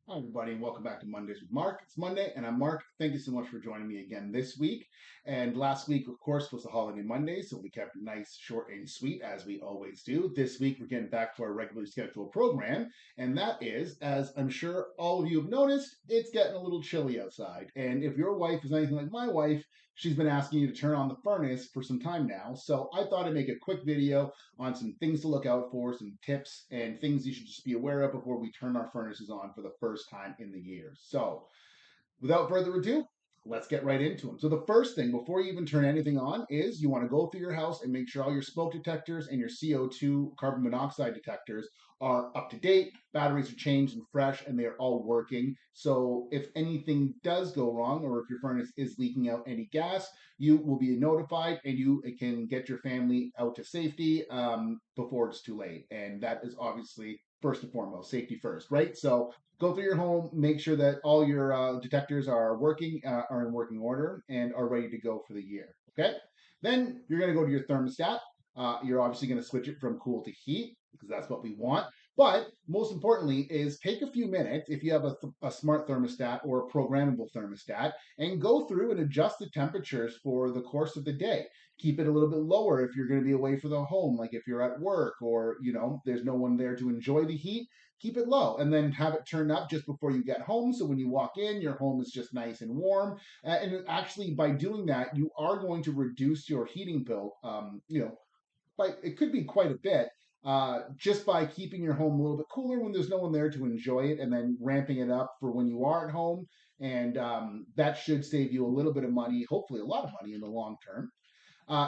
Hi, everybody, and welcome back to Mondays with Mark. It's Monday, and I'm Mark. Thank you so much for joining me again this week. And last week, of course, was the holiday Monday, so we kept it nice, short, and sweet as we always do. This week, we're getting back to our regularly scheduled program, and that is, as I'm sure all of you have noticed, it's getting a little chilly outside. And if your wife is anything like my wife, she's been asking you to turn on the furnace for some time now. So I thought I'd make a quick video on some things to look out for, some tips, and things you should just be aware of before we turn our furnaces on for the first time in the year. So, without further ado, let's get right into them. So, the first thing before you even turn anything on is you want to go through your house and make sure all your smoke detectors and your CO2 carbon monoxide detectors are up to date, batteries are changed and fresh, and they are all working. So, if anything does go wrong or if your furnace is leaking out any gas, you will be notified and you can get your family out to safety before it's too late. And that is obviously first and foremost, safety first, right? So go through your home, make sure that all your detectors are working, are in working order, and are ready to go for the year. Okay. Then you're going to go to your thermostat. You're obviously going to switch it from cool to heat because that's what we want. But most importantly, is take a few minutes if you have a smart thermostat or a programmable thermostat and go through and adjust the temperatures for the course of the day. Keep it a little bit lower if you're going to be away for the home, like if you're at work or there's no one there to enjoy the heat. Keep it low and then have it turned up just before you get home. So when you walk in, your home is just nice and warm. And actually, by doing that, you are going to reduce your heating bill. But it could be quite a bit just by keeping your home a little bit cooler when there's no one there to enjoy it, and then ramping it up for when you are at home. And that should save you a little bit of money, hopefully a lot of money in the long term.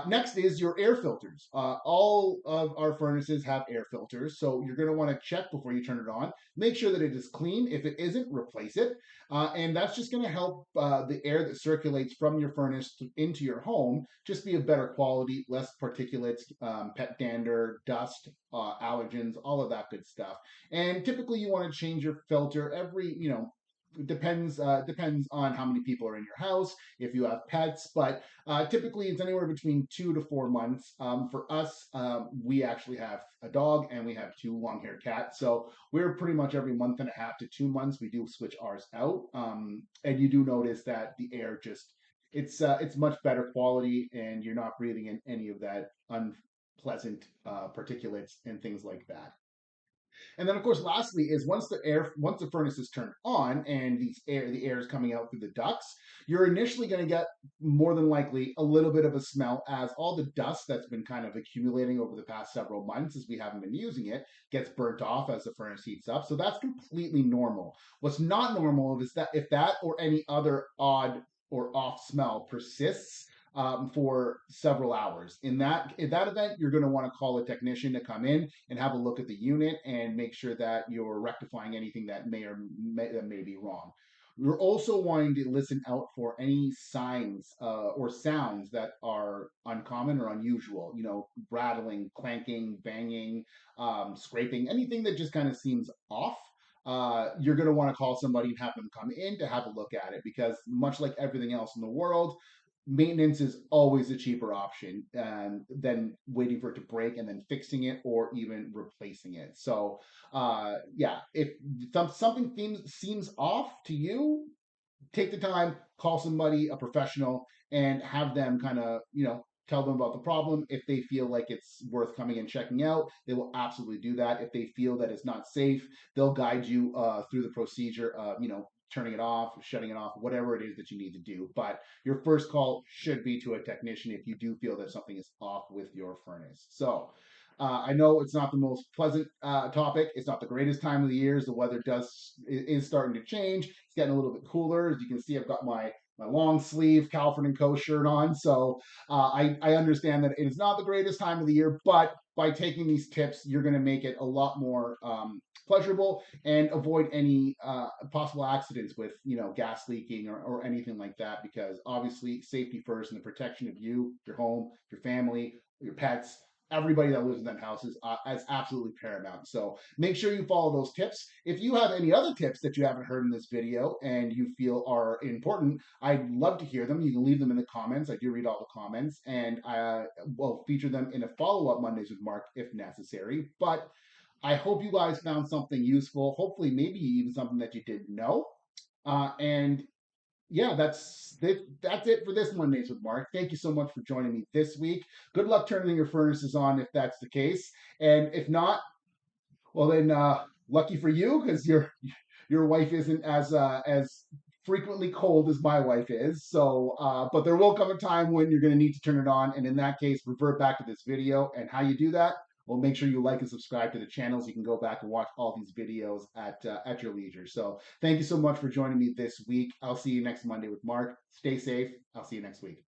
Next is your air filters. All of our furnaces have air filters, so you're going to want to check before you turn it on. Make sure that it is clean. If it isn't, replace it. And that's just going to help the air that circulates from your furnace into your home just be of better quality, less particulates, pet dander, dust, allergens, all of that good stuff. And typically, you want to change your filter every, depends on how many people are in your house, if you have pets, but typically it's anywhere between 2 to 4 months. For us, we actually have a dog and we have two long-haired cats, so we're pretty much every month and a half to 2 months we do switch ours out. And you do notice that the air just it's much better quality, and you're not breathing in any of that unpleasant particulates and things like that. And then, of course, lastly is once the furnace is turned on and the air is coming out through the ducts, you're initially going to get more than likely a little bit of a smell as all the dust that's been kind of accumulating over the past several months as we haven't been using it gets burnt off as the furnace heats up. So that's completely normal. What's not normal is that if that or any other odd or off smell persists for several hours. In that event, you're going to want to call a technician to come in and have a look at the unit and make sure that you're rectifying anything that may be wrong. You're also wanting to listen out for any signs or sounds that are uncommon or unusual. Rattling, clanking, banging, scraping, anything that just kind of seems off. You're going to want to call somebody and have them come in to have a look at it, because much like everything else in the world, maintenance is always a cheaper option than waiting for it to break and then fixing it or even replacing it. So, yeah, if something seems off to you, take the time, call somebody, a professional, and have them kind of, tell them about the problem. If they feel like it's worth coming and checking out, they will absolutely do that. If they feel that it's not safe, they'll guide you through the procedure of, turning it off, shutting it off, whatever it is that you need to do. But your first call should be to a technician if you do feel that something is off with your furnace. So, I know it's not the most pleasant topic. It's not the greatest time of the year. As the weather is starting to change. It's getting a little bit cooler. As you can see, I've got my long sleeve Calvin and Co shirt on. So I understand that it is not the greatest time of the year, but by taking these tips, you're going to make it a lot more pleasurable and avoid any possible accidents with gas leaking or anything like that, because obviously safety first and the protection of you, your home, your family, your pets, everybody that lives in that house is absolutely paramount. So make sure you follow those tips. If you have any other tips that you haven't heard in this video and you feel are important, I'd love to hear them. You can leave them in the comments. I do read all the comments, and I will feature them in a follow-up Mondays with Mark if necessary. But I hope you guys found something useful. Hopefully, maybe even something that you didn't know. And yeah, that's it for this Mondays with Mark. Thank you so much for joining me this week. Good luck turning your furnaces on if that's the case. And if not, well then lucky for you because your wife isn't as frequently cold as my wife is. So, but there will come a time when you're going to need to turn it on, and in that case, revert back to this video. And how you do that? Well, make sure you like and subscribe to the channel so you can go back and watch all these videos at your leisure. So, thank you so much for joining me this week. I'll see you next Monday with Mark. Stay safe. I'll see you next week.